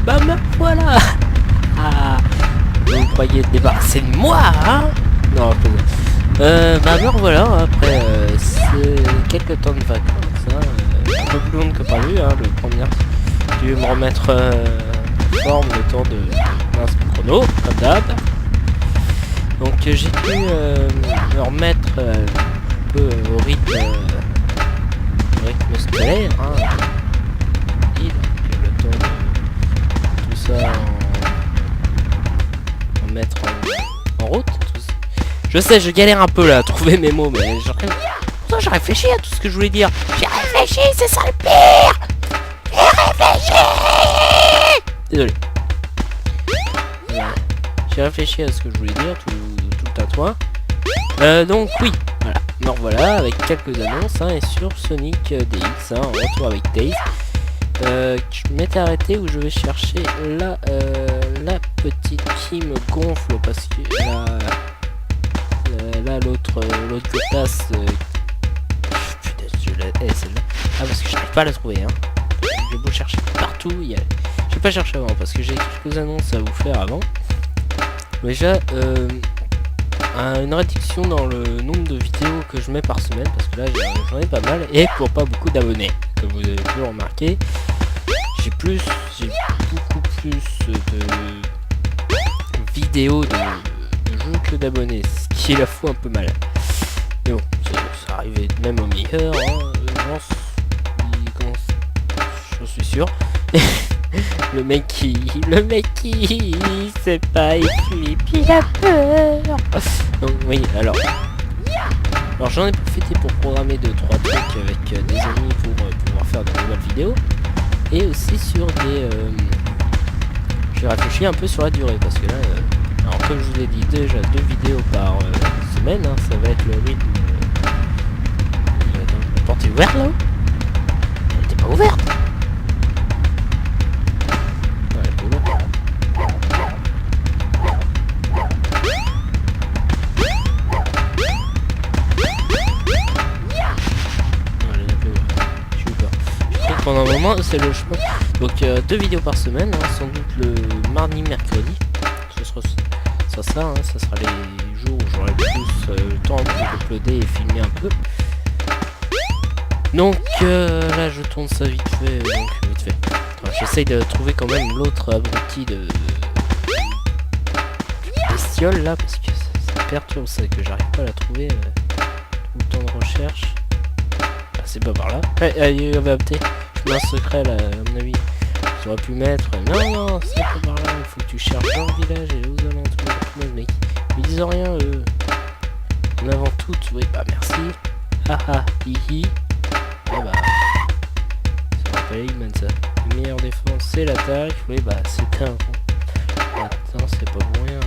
bah me voilà. Ah, vous croyez te débarrasser de moi, hein? Non, bah me voilà, après quelques temps de vacances, hein, un peu plus long que prévu, hein, le premier. Je vais me remettre forme le temps de mince chrono, comme d'hab. Donc j'ai pu me remettre un peu au rythme scolaire, hein. Et donc le temps de tout ça en mettre en route. Je sais, je galère un peu là à trouver mes mots, mais pourtant j'ai réfléchi à tout ce que je voulais dire. J'ai réfléchi, c'est ça le pire. J'ai réfléchi. Désolé. J'ai réfléchi à ce que je voulais dire, tout le tatouin. Donc oui, voilà. Me revoilà avec quelques annonces, hein, et sur Sonic DX, hein, en retour avec Days. Je m'étais arrêté où je vais chercher la petite qui me gonfle parce que là l'autre tasse. Putain, celle-là. Ah, parce que j'arrive pas à la trouver, hein. J'ai beau chercher partout, je vais pas chercher avant parce que j'ai quelques annonces à vous faire avant. Déjà, une réduction dans le nombre de vidéos que je mets par semaine parce que là j'en ai pas mal et pour pas beaucoup d'abonnés. Comme vous avez pu le remarquer, j'ai beaucoup plus de vidéos de jeux que d'abonnés, ce qui la fout un peu mal. Mais bon, ça arrivait même au meilleur, hein. J'en suis sûr. Le mec qui sait pas, il flippe, il a peur. Donc oui, alors j'en ai profité pour programmer 2-3 trucs avec des amis pour pouvoir faire de nouvelles vidéos. Et aussi sur des... j'ai réfléchi un peu sur la durée parce que là, alors comme je vous l'ai dit, déjà 2 vidéos par semaine, hein, ça va être le rythme. La porte est ouverte là? Elle était pas ouverte. Pendant un moment, c'est le chemin. Donc 2 vidéos par semaine, hein, sans doute le mardi, mercredi. Ce sera ça, hein, ça sera les jours où j'aurai plus le temps pour uploader et filmer un peu. Donc là, je tourne ça vite fait. J'essaye de trouver quand même l'autre abruti de bestiole là, parce que ça perturbe, ça que j'arrive pas à la trouver. Tout le temps de recherche. Ah, c'est pas par là. Il va opter. Un secret là, à mon avis. J'aurais pu mettre. Non, c'est pas par là. Il faut que tu cherches dans le village et aux alentours. Mec. Ils disent rien, eux. En avant toutes. Oui, bah merci. Haha, hihi. Ah bah. Ça rappelle Eggman ça. La meilleure défense, c'est l'attaque. Oui, bah c'est un. Attends, c'est pas pour rien.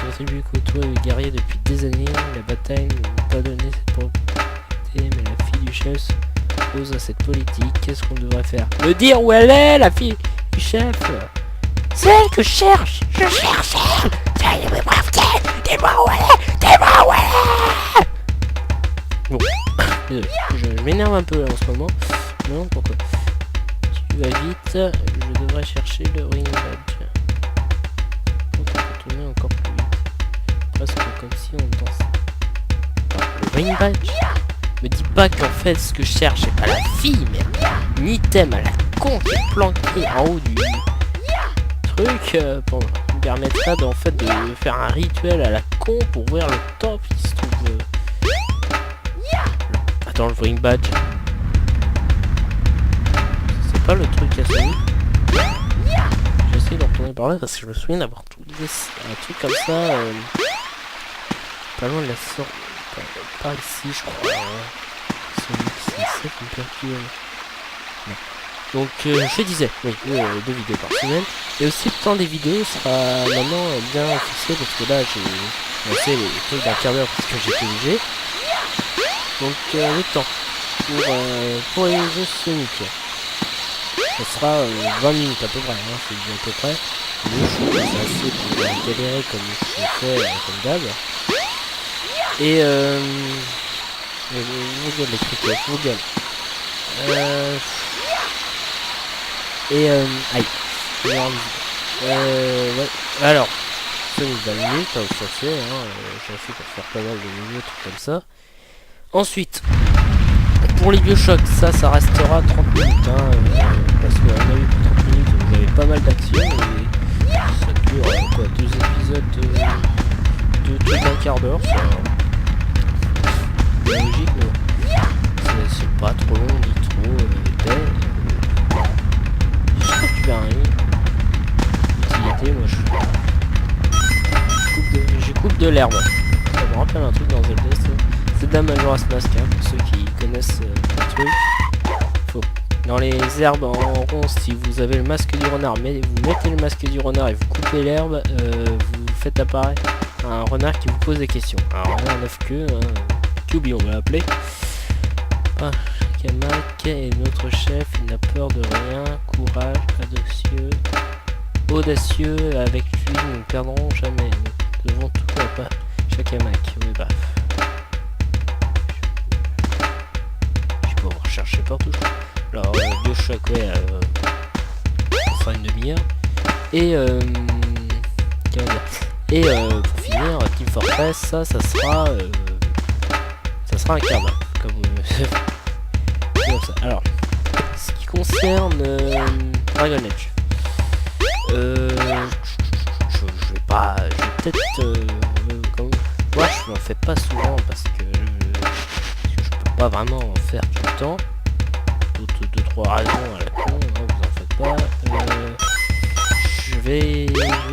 Contribue côtoie les guerriers depuis des années. La bataille ne m'a pas donné cette propriété, mais la fille du chef à cette politique, qu'est-ce qu'on devrait faire? Me dire où elle est, la fille du chef. C'est elle que je cherche. Je cherche elle. Dis-moi où elle est. Dis-moi où elle est. Bon, désolé, je m'énerve un peu là en ce moment. Non, pourquoi? Tu vas vite, je devrais chercher le ring badge. On peut tourner encore plus vite. Presque comme si on dansait. Le ring badge. Me dis pas qu'en fait ce que je cherche c'est pas la fille, mais un item à la con qui est planqué en haut du truc pour me permettre de, en fait, de faire un rituel à la con pour ouvrir le top qui se trouve. Attends, le ring badge. C'est pas le truc à Sony. J'essaie de retourner par là parce que je me souviens d'avoir trouvé un truc comme ça. Pas loin de la sorte. Pas ici, je crois. Donc je disais, oui, 2 vidéos par semaine. Et aussi le temps des vidéos sera maintenant bien fixé parce que là j'ai lancé les trucs d'un quart d'heure parce que j'étais obligé. Donc le temps pour les jeux Sonic. Ça sera 20 minutes à peu près, hein, c'est à peu près. Le jeu, c'est assez pour galérer comme je fais comme d'hab. Et vos gueules les criquets, vos gueules. Aïe. Ouais. Alors, ça nous donne 20 minutes, ça c'est, j'en suis pour faire pas mal de minutes, trucs comme ça. Ensuite, pour les Bioshock, ça restera 30 minutes, parce que à mon avis, pour 30 minutes, vous avez pas mal d'action, et ça dure, quoi, 2 épisodes de d'un quart d'heure, c'est logique, mais c'est pas trop long, ni trop épais. Je crois que tu verras utilité, moi je coupe de l'herbe. Ça me rappelle un truc dans Zelda, c'est de la Majora's Mask, pour ceux qui connaissent le truc. Dans les herbes en rond, si vous avez le masque du renard, mais vous mettez le masque du renard et vous coupez l'herbe, vous faites apparaître un renard qui vous pose des questions. Alors renard 9 queues, Kyubi on va l'appeler. Kamak est notre chef, il n'a peur de rien, courage, audacieux, avec lui nous ne perdrons jamais, nous devons tout à pas. Shakamak, oui bah. Je peux rechercher partout. Alors Bioshock, ouais, ça sera une demi-heure. Et pour finir, Team Fortress, ça sera un quart d'heure, comme ça. Alors, ce qui concerne Dragon Age, je vais peut-être moi je m'en fais pas souvent parce que je peux pas vraiment en faire tout le temps. Deux, trois raisons à la con, vous en faites pas. Je vais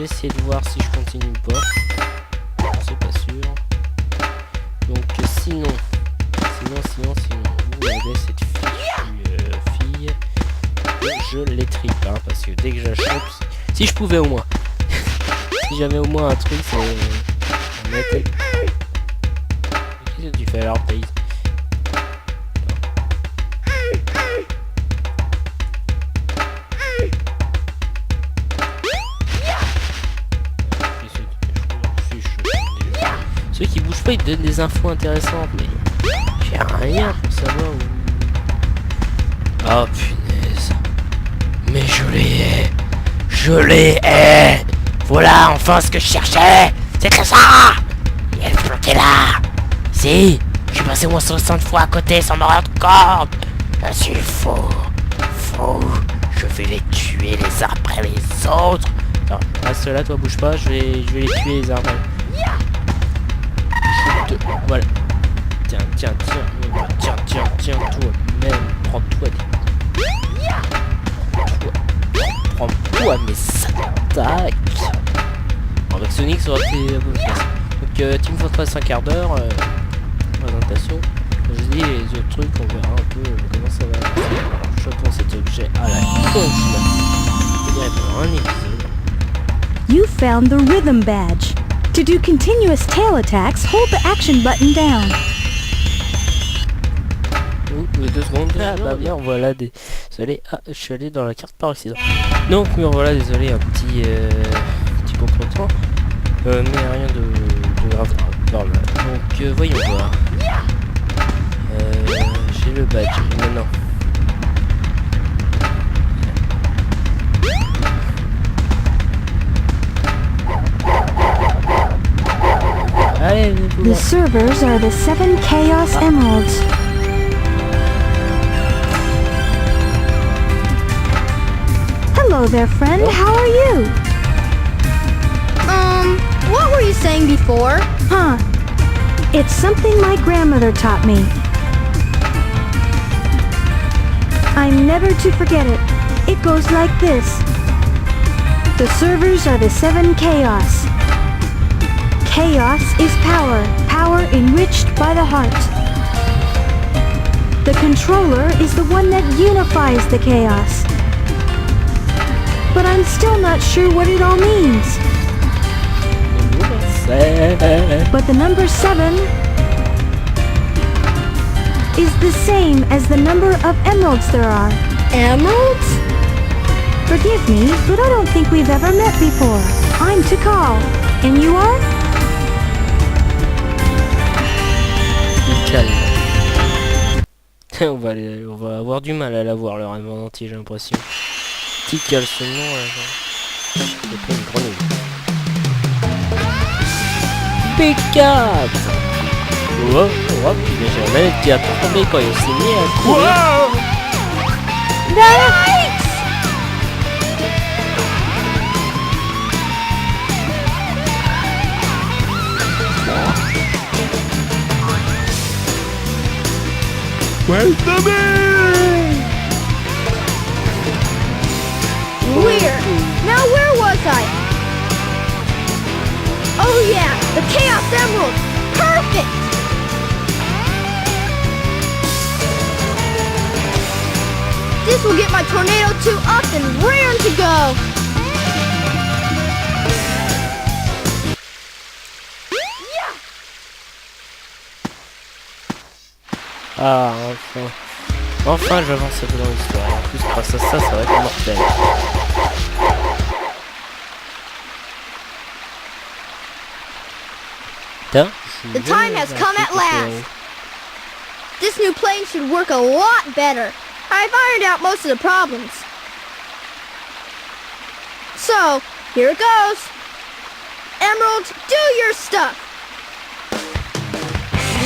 essayer de voir si je continue ou pas. C'est pas sûr. Donc sinon, vous avez cette fille, je les tripe, parce que dès que je la chope, si je pouvais au moins, si j'avais au moins un truc, c'est... Qu'est-ce que tu fais alors, Thaïs? Ceux qui bougent pas, ils te donnent des infos intéressantes, mais j'ai rien pour savoir où... Oh punaise. Mais je les hais. Voilà enfin ce que je cherchais. C'était ça. Il est planté là. Si, je suis passé au moins 60 fois à côté sans m'en rendre compte. Je suis fou. Je vais les tuer les uns après les autres. Attends, reste là, toi, bouge pas, je vais les tuer les uns après. Voilà. Tiens, toi, même, prends-toi prends-toi mes attaques. Bon, avec Sonic, ça aurait été un peu plus facile. Donc, Team Fortress 1 quart d'heure, présentation. Comme je dis, les autres trucs, on verra un peu comment ça va avancer. Alors, chopons cet objet à la conche là. Je dirais pendant un épisode. You found the rhythm badge. To do continuous tail attacks, hold the action button down. Ouh, 2 secondes. Ah bah bien, voilà des... Désolé, je suis allé dans la carte par accident. Donc oui, voilà, désolé, un petit contretemps. Mais rien de grave. Voilà. Donc voyons voir. J'ai le badge, maintenant. Allez, the servers are the 7 Chaos Emeralds. Hello there, friend. How are you? What were you saying before? Huh. It's something my grandmother taught me. I'm never to forget it. It goes like this. The servers are the 7 Chaos. Chaos is power, power enriched by the heart. The controller is the one that unifies the chaos. But I'm still not sure what it all means. But the number 7 is the same as the number of emeralds there are. Emeralds? Forgive me, but I don't think we've ever met before. I'm Tikal, and you are? On va avoir du mal à l'avoir leur inventaire, j'ai l'impression. Tikal, ce nom là. J'ai pris une grenouille. P4. Oh, oh, mais j'ai la manette qui a tombé quand il s'est mis à courir. Where's the man? Weird. Now where was I? Oh yeah, the Chaos Emerald. Perfect. This will get my Tornado 2 up and raring to go. Ah, enfin. Enfin, j'avance un peu dans l'histoire. En plus, grâce à ça, ça va être mortel. Putain. The time has come at last. This new plane should work a lot better. I've ironed out most of the problems. So, here it goes. Emerald, do your stuff.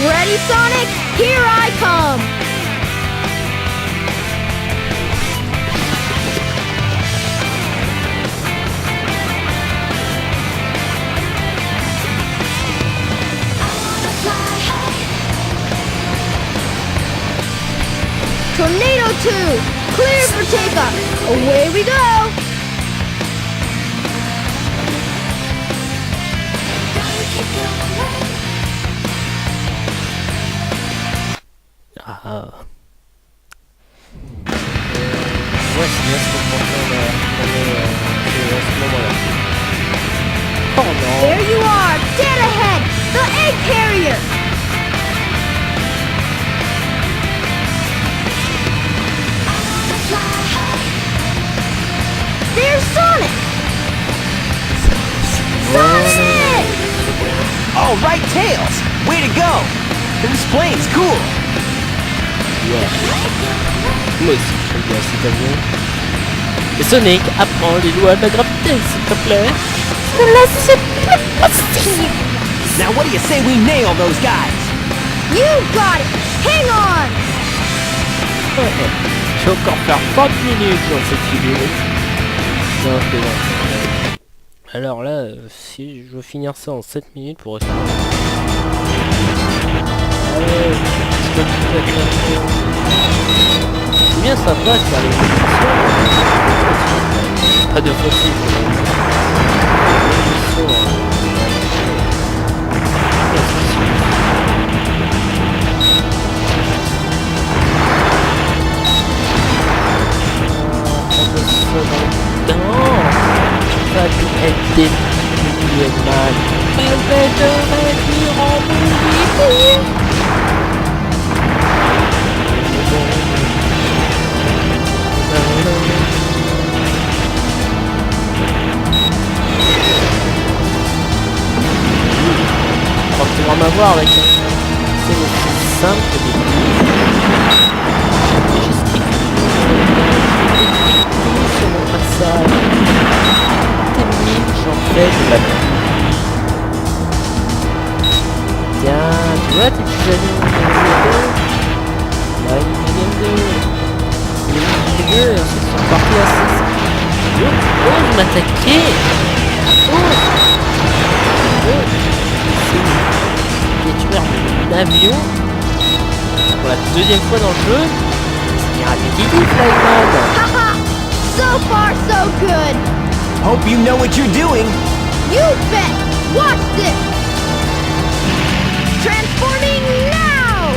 Ready, Sonic? Here I come. Tornado 2, clear for takeoff. Away we go. Ah. Ouais, c'est bien ce que je pensais à ce moment-là. Oh non. There you are, dead ahead, the egg carrier. There's Sonic. Sonic! All right, Tails. Way to go. This plane's cool. Ouais. Moi aussi, j'aime bien cet avion. Et Sonic, apprends les lois de la gravité, s'il te plaît. Cela, c'est pas possible. Now what do you say we nail those guys? You got it. Hang on. Je vais encore faire 30 minutes dans cette vidéo. Non, c'est bon. Alors là, si je veux finir ça en 7 minutes pour rester. Allez, c'est bien sympa de faire les compétitions. Pas de fossiles. Ça doit être des milliers de mal. Permet de réduire en mobilité. Je crois que tu vas m'avoir avec ça. C'est le plus simple des trucs. Sur mon passage. J'en fais de la pluie. Tiens, tu vois tes petits avions. Là, les deux, ils sont partis à 6. Oh, m'attaquer. Détruire un avion pour la deuxième fois dans le jeu. C'est répétitif, là, Haha! So far, so good. Hope you know what you're doing. You bet. Watch this. Transforming now.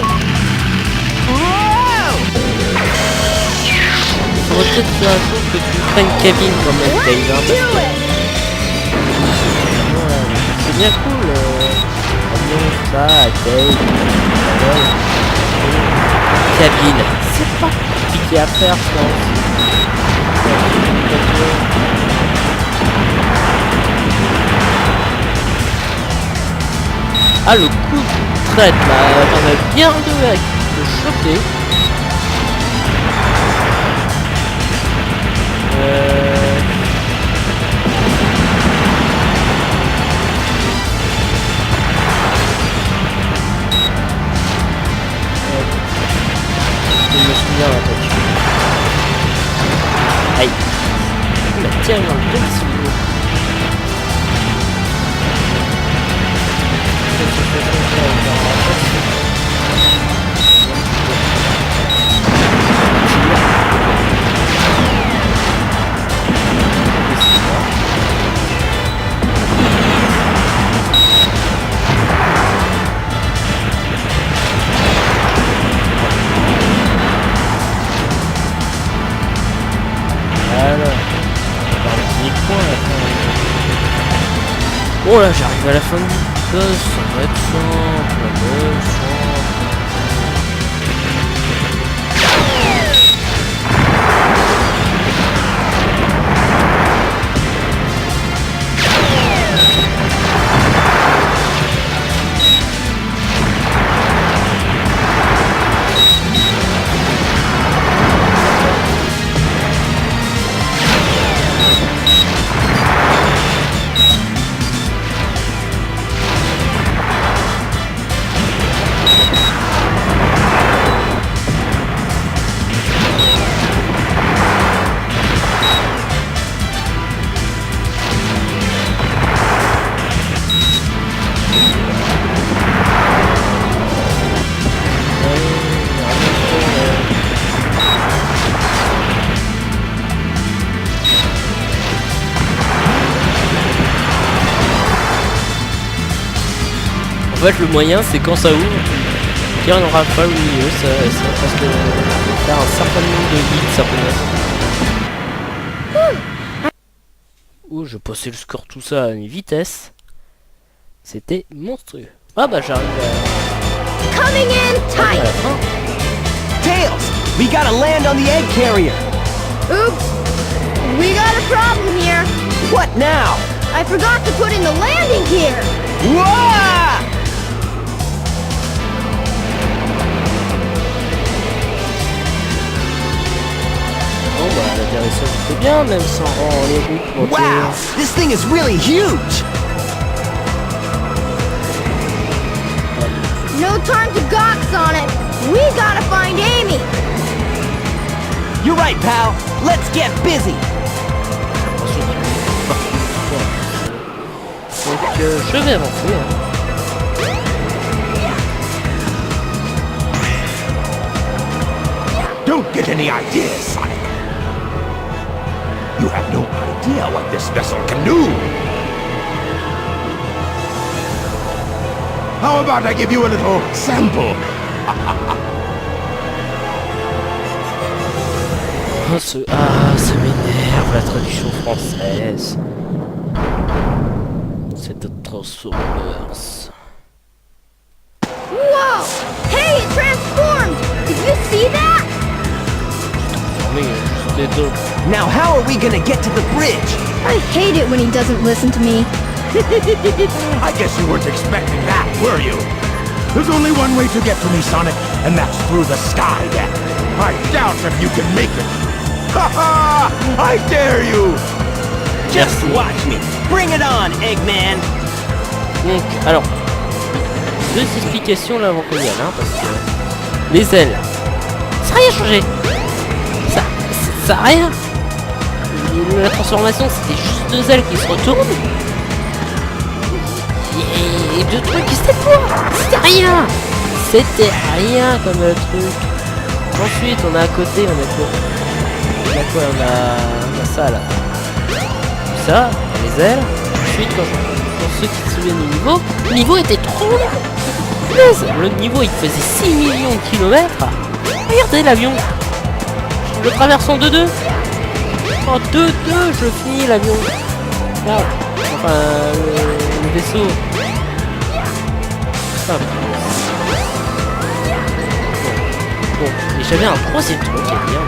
Whoa! Faudrait peut-être faire un jour que tu prennes cabine quand même, Let's Dave, hein, do parce que it. voilà, c'est bien cool. Avion, ça, Dave, cabine. C'est pas compliqué à faire, je pense. Ah, le coup de traite là, t'en as bien deux avec le choquer. bien l'attaque. Aïe. Il m'a tiré dans le dos ce niveau. Oh là, j'arrive à la fin du boss, ça va être simple, En fait, le moyen, c'est quand ça ouvre, tire une rafale au milieu, ça parce que faire un certain nombre de hits, ça peut. Ouh, je passais le score tout ça à une vitesse. C'était monstrueux. Ah bah j'arrive à... Coming in à la tight. fin. Tails, we gotta land on the egg carrier. Oops. We got a problem here. What now? I forgot to put in the landing gear. Whoa! Bon bah l'atterrissage c'était bien, même sans les routes montées. Wow, this thing is really huge. No time to gawks on it. We gotta find Amy. You're right, pal. Let's get busy. Donc je vais avancer. Hein. Don't get any ideas, Sonic. You have no idea what this vessel can do. How about I give you a little sample? Ça m'énerve la traduction française. C'est de Transformers. Whoa! Hey, it transformed! Did you see that? Now how are we gonna get to the bridge? I hate it when he doesn't listen to me. I guess you weren't expecting that, were you? There's only one way to get to me, Sonic, and that's through the sky deck. I doubt if you can make it. Ha ha! I dare you! Just watch me. Bring it on, Eggman. Donc, alors, deux explications là avant qu'on y aille, hein, parce que les ailes, ça n'a rien changé. Ça n'a rien. La transformation, c'était juste deux ailes qui se retournent. Et deux trucs qui se déploient. C'était rien. C'était rien comme truc. Ensuite, on a à côté, on a quoi? On a ça là. Ça, les ailes. Ensuite, pour ceux qui se souviennent du niveau, le niveau était trop long. Le niveau, il faisait 6 millions de kilomètres. Regardez l'avion. Je le traverse en 2-2. En 2-2, je finis l'avion. Là. Enfin, le vaisseau. Ah. Bon, et j'avais un troisième truc à dire.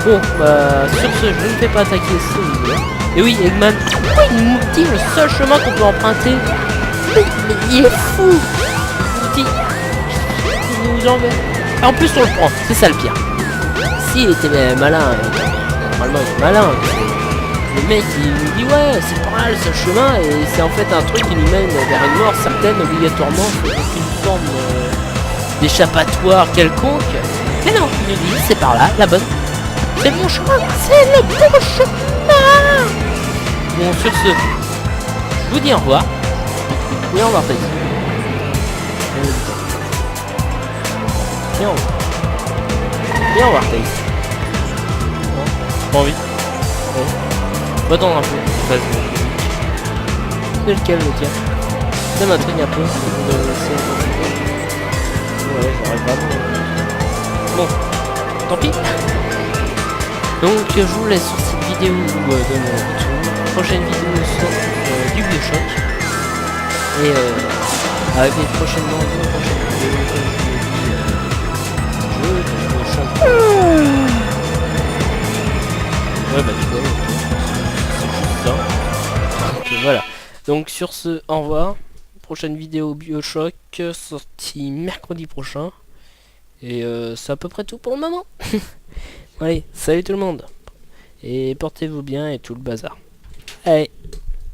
Bon, bah, sur ce, je ne vais pas attaquer ce niveau. Et oui, Eggman, pourquoi il nous dit le seul chemin qu'on peut emprunter? Mais il est fou. Il nous envers. Et en plus, on le prend, c'est ça le pire. S'il était malin, normalement il est malin. Le mec il nous dit ouais, c'est par là le seul chemin, et c'est en fait un truc qui nous mène vers une mort certaine, obligatoirement, une forme d'échappatoire quelconque. Mais non, il nous dit c'est par là, la bonne. C'est mon chemin, c'est le bon chemin. Bon, sur ce, je vous dis au revoir. Et au revoir, Thaïs. Et au revoir. Et au revoir, Thaïs. Pas envie. Ouais. Va attendre un peu. Vas-y. C'est lequel le tien? Ça m'intrigue un peu. Ouais, j'arrive pas. Bon, tant pis. Donc je vous laisse sur cette vidéo de mon retour. Prochaine vidéo sur du Bioshock. Et avec prochainement une prochaine vidéo comme je vous l'ai dit, je chante. Ouais bah tu vois, c'est juste ça. Donc voilà. Donc sur ce, au revoir. Prochaine vidéo Bioshock sortie mercredi prochain. Et c'est à peu près tout pour le moment. Allez, salut tout le monde. Et portez-vous bien et tout le bazar. Allez.